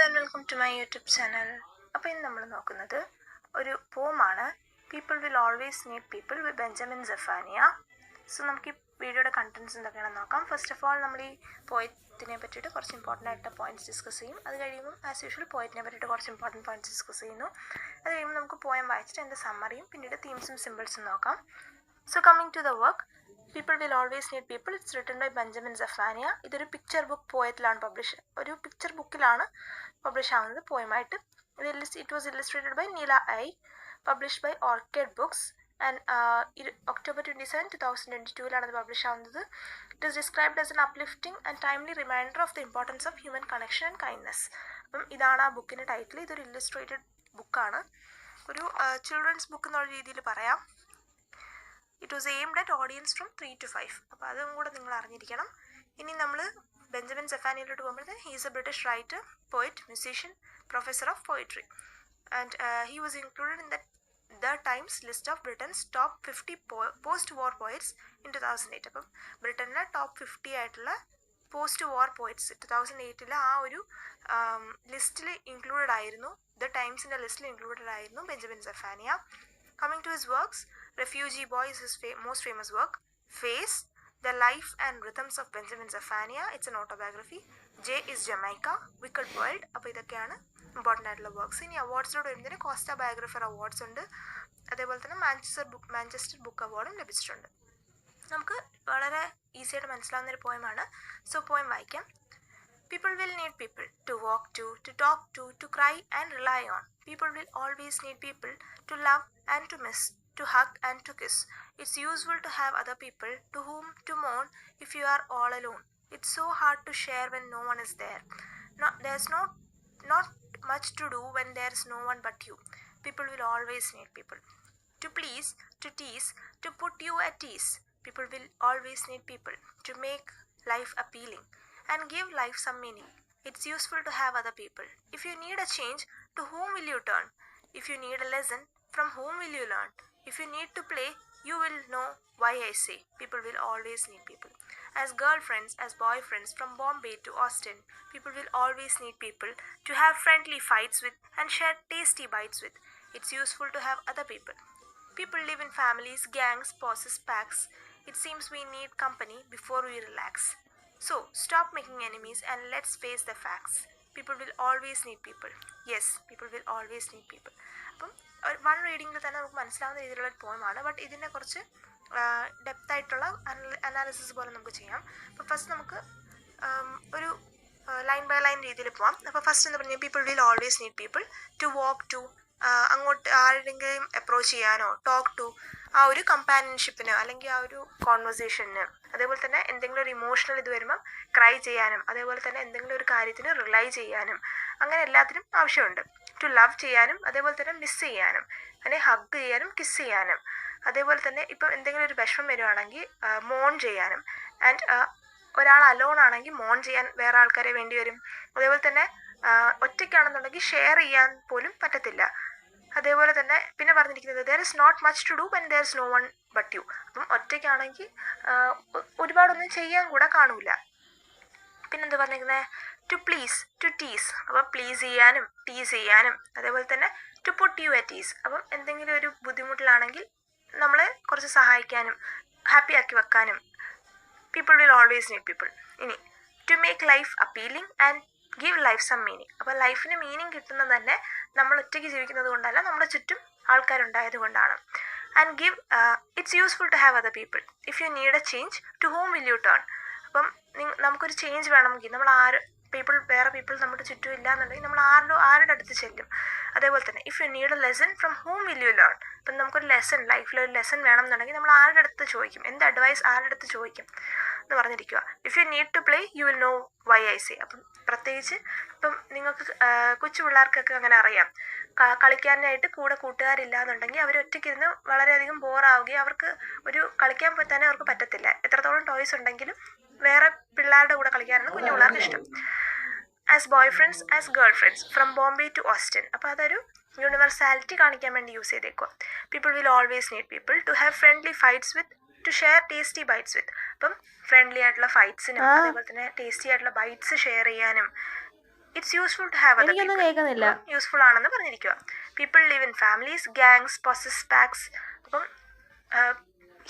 And welcome to my YouTube channel. അപ്പോൾ ഇന്ന് നമ്മൾ നോക്കുന്നത് ഒരു പോമാണ്, people will always need people with Benjamin Zephaniah. So നമുക്ക് ഈ വീഡിയോയുടെ കണ്ടൻസ് എന്തൊക്കെയാണെന്ന് നോക്കാം. ഫസ്റ്റ് ഓഫ് ഓൾ നമ്മൾ ഈ പോയറ്റിനെ പറ്റിയിട്ട് കുറച്ച് ഇമ്പോർട്ടൻ്റ് ആയിട്ട് പോയിന്റ്സ് ഡിസ്കസ് ചെയ്യും. അത് കഴിയുമ്പോൾ ആസ് യൂഷ്വൽ പോയറ്റിനെ പറ്റിയിട്ട് കുറച്ച് ഇമ്പോർട്ടൻറ്റ് പോയിന്റ്സ് ഡിസ്കസ് ചെയ്യുന്നു. അത് കഴിയുമ്പോൾ നമുക്ക് പോയം വായിച്ചിട്ട് അതിൻ്റെ സമ്മറിയും പിന്നീട് തീംസും സിമ്പിൾസും നോക്കാം. So coming to the work, people will always need people, it's written by Benjamin Zephaniah. ഇതൊരു പിക്ചർ ബുക്ക് പോയത്തിലാണ് ഒരു പിക്ചർ ബുക്കിലാണ് പബ്ലിഷ് ആവുന്നത് പോയമായിട്ട്. It was illustrated by Nila Aye, published by Orchard Books and October 27, 2022 ഇത് publish ആവുന്നത്. It is described as an uplifting and timely reminder of the importance of human connection and kindness. അപ്പം ഇതാണ് ആ ബുക്കിൻ്റെ title. ഇതൊരു Illustrated ബുക്കാണ്, ഒരു children's book എന്നുള്ള രീതിയിൽ പറയാം. It was aimed at audience from 3 to 5. അപ്പോൾ അതും കൂടെ നിങ്ങൾ അറിഞ്ഞിരിക്കണം. ഇനി നമ്മൾ ബെഞ്ചമിൻ സെഫാനിയയിലോട്ട് പോകുമ്പോഴത്തേന് he is a British writer, poet, musician, professor of poetry, and he was included in the Times list of Britain's top 50 post war poets in 2008. അപ്പം ബ്രിട്ടനിലെ ടോപ്പ് 50 ആയിട്ടുള്ള പോസ്റ്റ് വാർ പോയിറ്റ്സ് 2008 ആ ഒരു ലിസ്റ്റിൽ ഇൻക്ലൂഡഡ് ആയിരുന്നു. The ടൈംസിൻ്റെ ലിസ്റ്റിൽ included ആയിരുന്നു Benjamin Zephaniah. Coming to his works, Refugee Boy is his most famous work. Face, The Life and Rhythms of Benjamin Zephaniah, it's an autobiography. J is Jamaica, Wicked World. അപ്പോൾ ഇതൊക്കെയാണ് important ആയിട്ടുള്ള works. ഇനി അവാർഡ്സിലോട് വരുന്നതിന് cost ബയോഗ്രഫർ awards ഉണ്ട്, അതേപോലെ തന്നെ Manchester book അവാർഡും ലഭിച്ചിട്ടുണ്ട്. നമുക്ക് വളരെ ഈസി ആയിട്ട് മനസ്സിലാവുന്നൊരു പോയമാണ്. സോ പോയം വായിക്കാം. People will need people to walk to talk to cry and rely on. People will always need people to love and to miss, to hug and to kiss. It's useful to have other people to whom to mourn if you are all alone. It's so hard to share when no one is there. There's not much to do when there's no one but you. People will always need people. To please, to tease, to put you at ease. People will always need people to make life appealing and give life some meaning. It's useful to have other people. If you need a change, to whom will you turn? If you need a lesson, from whom will you learn? If you need to play, you will know why I say people will always need people. As girlfriends, as boyfriends, from Bombay to Austin, people will always need people to have friendly fights with and share tasty bites with. It's useful to have other people. People live in families, gangs, bosses, packs. It seems we need company before we relax. So, stop making enemies and let's face the facts. People will always need people. Yes, people will always need people. അപ്പം one റീഡിങ്ങിൽ തന്നെ നമുക്ക് മനസ്സിലാവുന്ന രീതിയിലുള്ള ഒരു പോയമാണ്. But ഇതിനെ കുറച്ച് depth ആയിട്ടുള്ള analysis പോലെ നമുക്ക് ചെയ്യാം. അപ്പോൾ ഫസ്റ്റ് നമുക്ക് ഒരു ലൈൻ ബൈ ലൈൻ രീതിയിൽ പോവാം. അപ്പോൾ ഫസ്റ്റ് എന്ന് പറഞ്ഞാൽ people will always need people to walk to, അങ്ങോട്ട് ആരുടെങ്കിലും അപ്രോച്ച് ചെയ്യാനോ, ടോക്ക് ടു, ആ ഒരു കമ്പാനിയൻഷിപ്പിന് അല്ലെങ്കിൽ ആ ഒരു കോൺവെർസേഷന്, അതേപോലെ തന്നെ എന്തെങ്കിലും ഒരു ഇമോഷണൽ ഇത് വരുമ്പം ക്രൈ ചെയ്യാനും, അതേപോലെ തന്നെ എന്തെങ്കിലും ഒരു കാര്യത്തിന് റിലൈ ചെയ്യാനും, അങ്ങനെ എല്ലാത്തിനും ആവശ്യമുണ്ട്. ടു ലവ് ചെയ്യാനും, അതേപോലെ തന്നെ മിസ് ചെയ്യാനും, അല്ലെങ്കിൽ ഹഗ് ചെയ്യാനും, കിസ് ചെയ്യാനും, അതേപോലെ തന്നെ ഇപ്പം എന്തെങ്കിലും ഒരു വിഷമം വരുവാണെങ്കിൽ മോൺ ചെയ്യാനും, ആൻഡ് ഒരാൾ അലോൺ ആണെങ്കിൽ മോൺ ചെയ്യാൻ വേറെ ആൾക്കാരെ വേണ്ടി വരും. അതേപോലെ തന്നെ ഒറ്റയ്ക്കാണെന്നുണ്ടെങ്കിൽ ഷെയർ ചെയ്യാൻ പോലും പറ്റത്തില്ല. അതേപോലെ തന്നെ പിന്നെ പറഞ്ഞിരിക്കുന്നത് there is not much to do when there is no one but you. അപ്പം ഒറ്റയ്ക്കാണെങ്കിൽ ഒരുപാടൊന്നും ചെയ്യാൻ കൂടെ കാണൂല. പിന്നെന്താ പറഞ്ഞിരിക്കുന്നത്, ടു പ്ലീസ്, ടു ടീസ്, അപ്പം പ്ലീസ് ചെയ്യാനും ടീസ് ചെയ്യാനും, അതേപോലെ തന്നെ to put you at ease, അപ്പം എന്തെങ്കിലും ഒരു ബുദ്ധിമുട്ടിലാണെങ്കിൽ നമ്മളെ കുറച്ച് സഹായിക്കാനും ഹാപ്പി ആക്കി വെക്കാനും people will always need people. ഇനി to make life appealing and give life some meaning. അപ്പോൾ ലൈഫിന് മീനിങ് കിട്ടുന്നത് തന്നെ നമ്മൾ ഒറ്റയ്ക്ക് ജീവിക്കുന്നത് കൊണ്ടല്ല, നമ്മുടെ ചുറ്റും ആൾക്കാരുണ്ടായത് കൊണ്ടാണ്. And give, it's useful to have other people. If you need a change, to whom will you turn. അപ്പം നമുക്കൊരു ചേഞ്ച് വേണമെങ്കിൽ നമ്മൾ വേറെ പീപ്പിൾ നമ്മുടെ ചുറ്റും ഇല്ല എന്നുണ്ടെങ്കിൽ നമ്മൾ ആരുടെ അടുത്ത് ചെല്ലും. അതേപോലെ തന്നെ if you need A lesson, from ഹൂം will you learn. ഇപ്പം നമുക്കൊരു ലെസൺ, ലൈഫിലൊരു ലെസൺ വേണം എന്നുണ്ടെങ്കിൽ നമ്മൾ ആരുടെ അടുത്ത് ചോദിക്കും, എന്ത് അഡ്വൈസ് ആരുടെ അടുത്ത് ചോദിക്കും എന്ന് പറഞ്ഞിരിക്കുക. If you need to play, you will know why I say. അപ്പം പ്രത്യേകിച്ച് ഇപ്പം നിങ്ങൾക്ക് കൊച്ചു പിള്ളേർക്കൊക്കെ അങ്ങനെ അറിയാം, കളിക്കാനായിട്ട് കൂടെ കൂട്ടുകാരില്ല എന്നുണ്ടെങ്കിൽ അവർ ഒറ്റയ്ക്കിരുന്ന് വളരെയധികം ബോറാവുകയും അവർക്ക് കളിക്കാൻ തന്നെ അവർക്ക് പറ്റത്തില്ല. എത്രത്തോളം ടോയ്സ് ഉണ്ടെങ്കിലും വേറെ പിള്ളേരുടെ കൂടെ കളിക്കാനാണ് കുഞ്ഞു പിള്ളേർക്ക് ഇഷ്ടം. As boyfriends, as girlfriends, from Bombay to Austin. അപ്പോൾ അതൊരു യൂണിവേഴ്സാലിറ്റി കാണിക്കാൻ വേണ്ടി യൂസ് ചെയ്തേക്കുക. People will always need people to have friendly fights with, to share tasty bites with. അപ്പം ഫ്രണ്ട്ലി ആയിട്ടുള്ള ഫൈറ്റ്സിനും അതേപോലെ തന്നെ ടേസ്റ്റി ആയിട്ടുള്ള ബൈറ്റ്സ് ഷെയർ ചെയ്യാനും it's useful to have other എനിക്കൊന്നും കേൾക്കുന്നില്ല. യൂസ്ഫുൾ ആണെന്ന് പറഞ്ഞിരിക്കുക. People live in families, gangs, possess packs. അപ്പം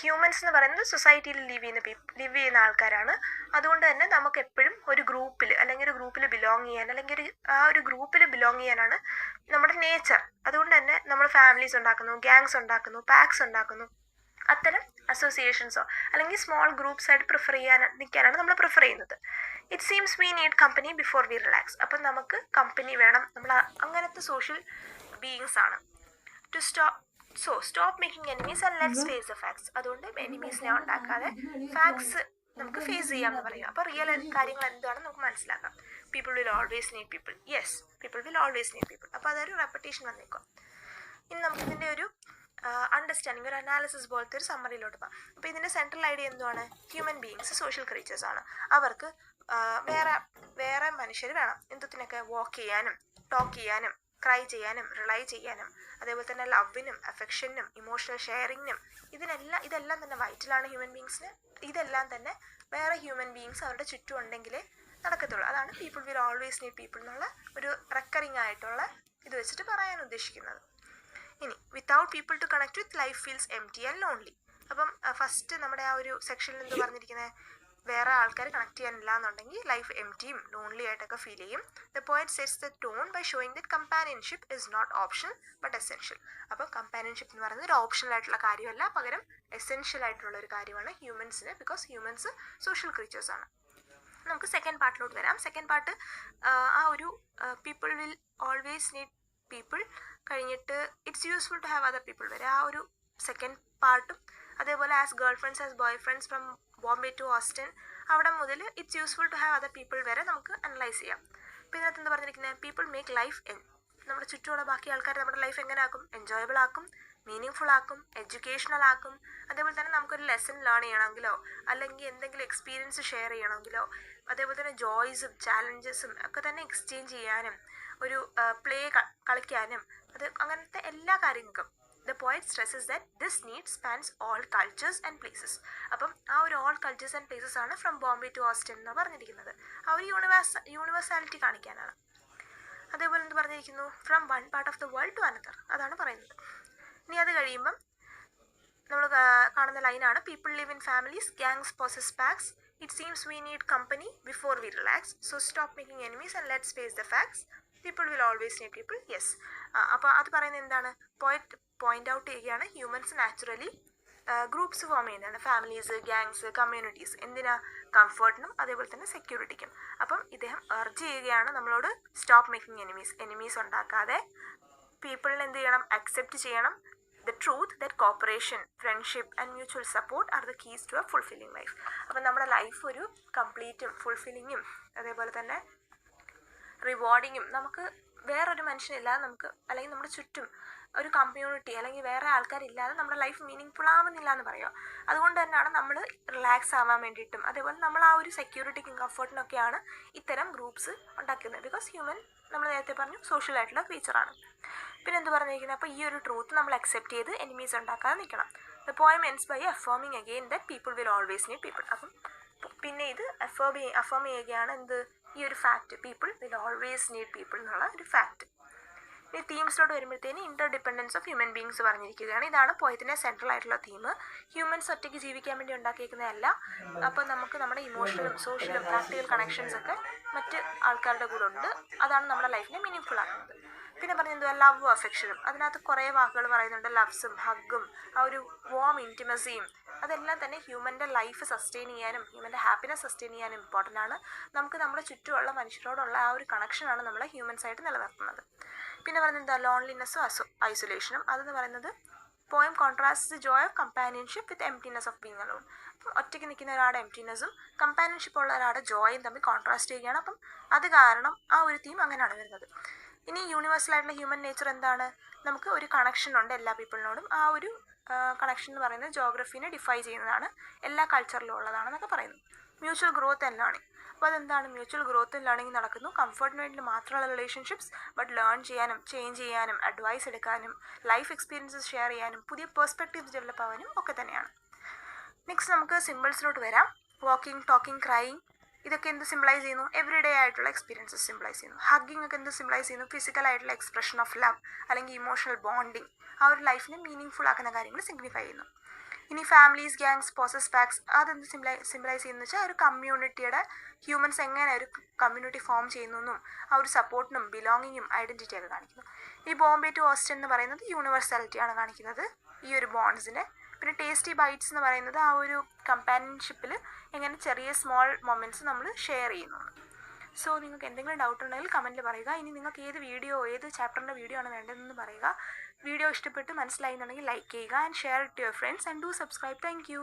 ഹ്യൂമൻസ് എന്ന് പറയുന്നത് സൊസൈറ്റിയിൽ ലിവ് ചെയ്യുന്ന ആൾക്കാരാണ്. അതുകൊണ്ട് തന്നെ നമുക്ക് എപ്പോഴും ഒരു ഗ്രൂപ്പിൽ അല്ലെങ്കിൽ ഒരു ഗ്രൂപ്പിൽ ബിലോങ് ചെയ്യാൻ അല്ലെങ്കിൽ ഒരു ഗ്രൂപ്പിൽ ബിലോങ് ചെയ്യാനാണ് നമ്മുടെ നേച്ചർ. അതുകൊണ്ട് തന്നെ നമ്മൾ ഫാമിലീസ് ഉണ്ടാക്കുന്നു, ഗ്യാങ്സ് ഉണ്ടാക്കുന്നു, പാക്സ് ഉണ്ടാക്കുന്നു. അത്തരം അസോസിയേഷൻസോ അല്ലെങ്കിൽ സ്മോൾ ഗ്രൂപ്പ്സ് ആയിട്ട് നിൽക്കാനാണ് നമ്മൾ പ്രിഫർ ചെയ്യുന്നത്. It seems we need company before we relax. അപ്പം നമുക്ക് കമ്പനി വേണം. നമ്മൾ അങ്ങനത്തെ സോഷ്യൽ ബീയിങ്സ് ആണ്. To stop making enemies and let's face the facts. അതുകൊണ്ട് എനിമീസിനെ ഉണ്ടാക്കാതെ ഫാക്ട്സ് നമുക്ക് ഫേസ് ചെയ്യാമെന്ന് പറയാം. അപ്പോൾ റിയൽ കാര്യങ്ങൾ എന്താണെന്ന് നമുക്ക് മനസ്സിലാക്കാം. People will always need people. Yes, people will always need people. അപ്പോൾ അതൊരു റെപ്പറ്റേഷൻ വന്നേക്കും. ഇനി നമുക്ക് ഇതിൻ്റെ ഒരു അണ്ടർസ്റ്റാൻഡിങ്, ഒരു അനാലിസിസ് പോലത്തെ ഒരു സമ്മറിയിലോട്ട് പോകാം. അപ്പോൾ ഇതിൻ്റെ സെൻട്രൽ ഐഡിയ എന്തുവാണ്? ഹ്യൂമൻ ബീയിങ്സ് സോഷ്യൽ ക്രീച്ചേഴ്സ് ആണ്. അവർക്ക് വേറെ മനുഷ്യർ വേണം. എന്തിനൊക്കെ? വാക്ക് ചെയ്യാനും, ടോക്ക് ചെയ്യാനും, ക്രൈ ചെയ്യാനും, റിലൈ ചെയ്യാനും, അതേപോലെ തന്നെ ലവിനും, അഫെക്ഷനും, ഇമോഷണൽ ഷെയറിങ്ങിനും. ഇതെല്ലാം തന്നെ വൈറ്റലാണ് ഹ്യൂമൻ ബീയിങ്സിന്. ഇതെല്ലാം തന്നെ വേറെ ഹ്യൂമൻ ബീയിങ്സ് അവരുടെ ചുറ്റും ഉണ്ടെങ്കിലേ നടക്കത്തുള്ളൂ. അതാണ് people will always need people എന്നുള്ള ഒരു റെക്കറിങ് ആയിട്ടുള്ള ഇത് വെച്ചിട്ട് പറയാൻ ഉദ്ദേശിക്കുന്നത്. ഇനി without people to connect with life feels empty and lonely. അപ്പം ഫസ്റ്റ് നമ്മുടെ ആ ഒരു സെക്ഷനിൽ എന്ത് പറഞ്ഞിരിക്കുന്നത്? വേറെ ആൾക്കാർ കണക്ട് ചെയ്യാനില്ല എന്നുണ്ടെങ്കിൽ ലൈഫ് എംറ്റിയും ലോൺലി ആയിട്ടൊക്കെ ഫീൽ ചെയ്യും. The point sets the tone by showing that companionship is not optional but essential. അപ്പോൾ കമ്പാനിയൻഷിപ്പ് എന്ന് പറയുന്നത് ഒരു ഓപ്ഷണൽ ആയിട്ടുള്ള കാര്യമല്ല, പകരം എസെൻഷ്യൽ ആയിട്ടുള്ള ഒരു കാര്യമാണ് ഹ്യൂമൻസിന്. ബിക്കോസ് ഹ്യൂമൻസ് സോഷ്യൽ ക്രീച്ചേഴ്സ് ആണ്. നമുക്ക് സെക്കൻഡ് പാർട്ടിലോട്ട് വരാം. സെക്കൻഡ് പാർട്ട് ആ ഒരു people will always need people കഴിഞ്ഞിട്ട് it's useful to have other people വരെ ആ ഒരു സെക്കൻഡ് പാർട്ടും, അതേപോലെ as girlfriends, as boyfriends from Bombay to Austin, അവിടെ മുതൽ it's useful to have other people വരെ നമുക്ക് അനലൈസ് ചെയ്യാം. അപ്പോൾ ഇതിനകത്ത് എന്താ പറഞ്ഞിരിക്കുന്നത്? പീപ്പിൾ മേക്ക് ലൈഫ് നമ്മുടെ ചുറ്റുമുള്ള ബാക്കി ആൾക്കാർ നമ്മുടെ ലൈഫ് എങ്ങനെ ആക്കും? എൻജോയബിൾ ആക്കും, മീനിങ് ആക്കും, എഡ്യൂക്കേഷണൽ ആക്കും. അതേപോലെ തന്നെ നമുക്കൊരു ലെസൺ ലേൺ ചെയ്യണമെങ്കിലോ അല്ലെങ്കിൽ എന്തെങ്കിലും എക്സ്പീരിയൻസ് ഷെയർ ചെയ്യണമെങ്കിലോ, അതേപോലെ തന്നെ ജോയ്സും ചാലഞ്ചസും ഒക്കെ തന്നെ എക്സ്ചേഞ്ച് ചെയ്യാനും, ഒരു പ്ലേ കളിക്കാനും, അത് അങ്ങനത്തെ എല്ലാ കാര്യങ്ങൾക്കും the poet stresses that this need spans all cultures and places. അപ്പം ആ ഒരു all cultures and places ആണ് ഫ്രം ബോംബെ ടു ഓസ്റ്റിൻ എന്ന് പറഞ്ഞിരിക്കുന്നത്. ആ ഒരു യൂണിവേഴ്സാലിറ്റി കാണിക്കാനാണ്. അതേപോലെ എന്ത് പറഞ്ഞിരിക്കുന്നു? From one part of the world to another, അതാണ് പറയുന്നത്. ഇനി അത് കഴിയുമ്പം നമ്മൾ കാണുന്ന ലൈനാണ് people live in families, gangs, possess packs. It seems we need company before we relax. So stop making enemies and let's face the facts. People will always need people. Yes. അപ്പോൾ അത് പറയുന്നത് എന്താണ്? പോയിന്റ് ഔട്ട് ചെയ്യുകയാണ് humans naturally groups form ചെയ്യുന്നതാണ്. Families, gangs, communities. എന്തിനാ? കംഫർട്ടിനും അതേപോലെ തന്നെ സെക്യൂരിറ്റിക്കും. അപ്പം ഇദ്ദേഹം അർജ് ചെയ്യുകയാണ് നമ്മളോട് സ്റ്റോപ്പ് മേക്കിംഗ് എനിമീസ് ഉണ്ടാക്കാതെ പീപ്പിളിനെ എന്ത് ചെയ്യണം? അക്സെപ്റ്റ് ചെയ്യണം. The truth that cooperation, friendship and mutual support are the keys to a fulfilling life. അപ്പം നമ്മുടെ ലൈഫ് ഒരു കംപ്ലീറ്റും ഫുൾഫില്ലിങ്ങും അതേപോലെ തന്നെ റിവാർഡിങ്ങും നമുക്ക് വേറൊരു മനുഷ്യനില്ലാതെ നമുക്ക്, അല്ലെങ്കിൽ നമ്മുടെ ചുറ്റും ഒരു കമ്മ്യൂണിറ്റി അല്ലെങ്കിൽ വേറെ ആൾക്കാരില്ലാതെ നമ്മുടെ ലൈഫ് മീനിങ് ഫുൾ ആവുന്നില്ല എന്ന് പറയുക. അതുകൊണ്ട് തന്നെയാണ് നമ്മൾ റിലാക്സ് ആവാൻ വേണ്ടിയിട്ടും അതേപോലെ നമ്മൾ ആ ഒരു സെക്യൂരിറ്റിക്കും കംഫർട്ടിനൊക്കെയാണ് ഇത്തരം ഗ്രൂപ്പ്സ് ഉണ്ടാക്കുന്നത്. ബിക്കോസ് ഹ്യൂമൻ, നമ്മൾ നേരത്തെ പറഞ്ഞു, സോഷ്യൽ ആയിട്ടുള്ള ക്രീച്ചറാണ്. പിന്നെ എന്ത് പറഞ്ഞിരിക്കുന്നത്? അപ്പോൾ ഈ ഒരു ട്രൂത്ത് നമ്മൾ അക്സെപ്റ്റ് ചെയ്ത് എനിമീസ് ഉണ്ടാക്കാതെ നിൽക്കണം. The poem ends by affirming again that people will always need people. അപ്പം പിന്നെ ഇത് അഫേം ചെയ്യുകയാണ് എന്ത്? ഈ ഒരു fact, people will always need people എന്നുള്ള ഒരു ഫാക്റ്റ്. ഇനി തീംസിലോട്ട് വരുമ്പോഴത്തേന് ഇന്റർഡിപെൻഡൻസ് ഓഫ് ഹ്യൂമൻ ബീങ്സ് പറഞ്ഞിരിക്കുകയാണ്. ഇതാണ് പോയത്തിൻ്റെ സെൻട്രൽ ആയിട്ടുള്ള തീം. ഹ്യൂമൻസ് ഒറ്റയ്ക്ക് ജീവിക്കാൻ വേണ്ടി ഉണ്ടാക്കിയിരിക്കുന്നതല്ല. അപ്പോൾ നമുക്ക് നമ്മുടെ ഇമോഷണലും സോഷ്യലും പ്രാക്ടിക്കൽ കണക്ഷൻസ് ഒക്കെ മറ്റ് ആൾക്കാരുടെ കൂടെ ഉണ്ട്. അതാണ് നമ്മുടെ ലൈഫിനെ മീനിങ് ഫുൾ ആക്കുന്നത്. പിന്നെ പറഞ്ഞെന്തുവാ? ലവ്, അഫെക്ഷനും. അതിനകത്ത് കുറേ വാക്കുകൾ പറയുന്നുണ്ട്. ലവ്സും ഹഗ്ഗും ആ ഒരു വോം ഇൻറ്റിമസിയും അതെല്ലാം തന്നെ ഹ്യൂമൻ്റെ ലൈഫ് സസ്റ്റെയിൻ ചെയ്യാനും ഹ്യൂമൻ്റെ ഹാപ്പിനെസ് സസ്റ്റെയിൻ ചെയ്യാനും ഇമ്പോർട്ടൻ്റ് ആണ്. നമുക്ക് നമ്മുടെ ചുറ്റുമുള്ള മനുഷ്യരോടുള്ള ആ ഒരു കണക്ഷനാണ് നമ്മളെ ഹ്യൂമൻസ് ആയിട്ട് നിലനിർത്തുന്നത്. പിന്നെ പറയുന്നത് എന്താ? ലോൺലിനെസ്സും ഐസൊലേഷനും. അതെന്ന് പറയുന്നത് poem contrast the joy of companionship with emptiness of being alone. അപ്പം ഒറ്റയ്ക്ക് നിൽക്കുന്ന ഒരാളുടെ എംപ്റ്റിനെസ്സും കമ്പാനിയൻഷിപ്പ് ഉള്ള ഒരാളുടെ ജോയും തമ്മിൽ കോൺട്രാസ്റ്റ് ചെയ്യുകയാണ്. അപ്പം അത് കാരണം ആ ഒരു തീം അങ്ങനെയാണ് വരുന്നത്. ഇനി യൂണിവേഴ്സൽ ആയിട്ടുള്ള ഹ്യൂമൻ നേച്ചർ എന്താണ്? നമുക്ക് ഒരു കണക്ഷൻ ഉണ്ട് എല്ലാ പീപ്പിളിനോടും. ആ ഒരു കണക്ഷൻ എന്ന് പറയുന്നത് ജോഗ്രഫീനെ ഡിഫൈ ചെയ്യുന്നതാണ്, എല്ലാ കൾച്ചറിലും ഉള്ളതാണെന്നൊക്കെ പറയുന്നു. Mutual growth and learning. അപ്പോൾ അതെന്താണ്? മ്യൂച്വൽ ഗ്രോത്ത് ആൻഡ് ലേണിംഗ് നടക്കുന്നു. കംഫർട്ടിന് വേണ്ടി മാത്രമുള്ള റിലേഷൻഷിപ്സ്, ബട്ട് ലേൺ ചെയ്യാനും ചേഞ്ച് ചെയ്യാനും അഡ്വൈസ് എടുക്കാനും ലൈഫ് എക്സ്പീരിയൻസസ് ഷെയർ ചെയ്യാനും പുതിയ പെർസ്പെക്റ്റീവ്സ് ഡെവലപ്പ് ആവാനും ഒക്കെ തന്നെയാണ്. നെക്സ്റ്റ് നമുക്ക് സിമ്പിൾസിലോട്ട് വരാം. വാക്കിംഗ്, ടോക്കിംഗ്, ക്രൈയിങ്, ഇതൊക്കെ എന്ത് സിംബലൈസ് ചെയ്യുന്നു? എവറി ഡേ ആയിട്ടുള്ള എക്സ്പീരിയൻസസ് സിംബലൈസ് ചെയ്യുന്നു. ഹഗ്ഗിങ് ഒക്കെ എന്ത് സിംബലൈസ് ചെയ്യുന്നു? ഫിസിക്കലായിട്ടുള്ള എക്സ്പ്രഷൻ ഓഫ് ലവ് അല്ലെങ്കിൽ ഇമോഷണൽ ബോണ്ടിങ്, ആ ഒരു ലൈഫിനെ മീനിങ് ഫുൾ ആക്കുന്ന കാര്യങ്ങൾ സിഗ്നിഫൈ ചെയ്യുന്നു. ഇനി ഫാമിലീസ്, ഗ്യാങ്സ്, പോസസ് പാക്സ്, അതെന്ത് സിംബലൈസ് ചെയ്യുന്നു വെച്ചാൽ ഒരു കമ്മ്യൂണിറ്റിയുടെ ഹ്യൂമൻസ് എങ്ങനെ ഒരു കമ്മ്യൂണിറ്റി ഫോം ചെയ്യുന്നു, ആ ഒരു സപ്പോർട്ടിനും ബിലോങ്ങിങ്ങും ഐഡൻറ്റിറ്റിയൊക്കെ കാണിക്കുന്നു. ഈ ബോംബെ ടു ഓസ്റ്റൻ എന്ന് പറയുന്നത് യൂണിവേഴ്സാലിറ്റിയാണ് കാണിക്കുന്നത് ഈ ഒരു ബോൺഡ്സിനെ. പിന്നെ ടേസ്റ്റി ബൈറ്റ്സ് എന്ന് പറയുന്നത് ആ ഒരു കമ്പാനിയൻഷിപ്പിൽ എങ്ങനെ ചെറിയ സ്മോൾ മൊമെൻറ്റ്സ് നമ്മൾ ഷെയർ ചെയ്യുന്നു. സോ നിങ്ങൾക്ക് എന്തെങ്കിലും ഡൗട്ട് ഉണ്ടെങ്കിൽ കമൻറ്റിൽ പറയുക. ഇനി നിങ്ങൾക്ക് ഏത് ചാപ്റ്ററിൻ്റെ വീഡിയോ ആണ് വേണ്ടതെന്ന് പറയുക. വീഡിയോ ഇഷ്ടപ്പെട്ട് മനസ്സിലായി എന്നുണ്ടെങ്കിൽ ലൈക്ക് ചെയ്യുക and share it to your friends and do subscribe. Thank U.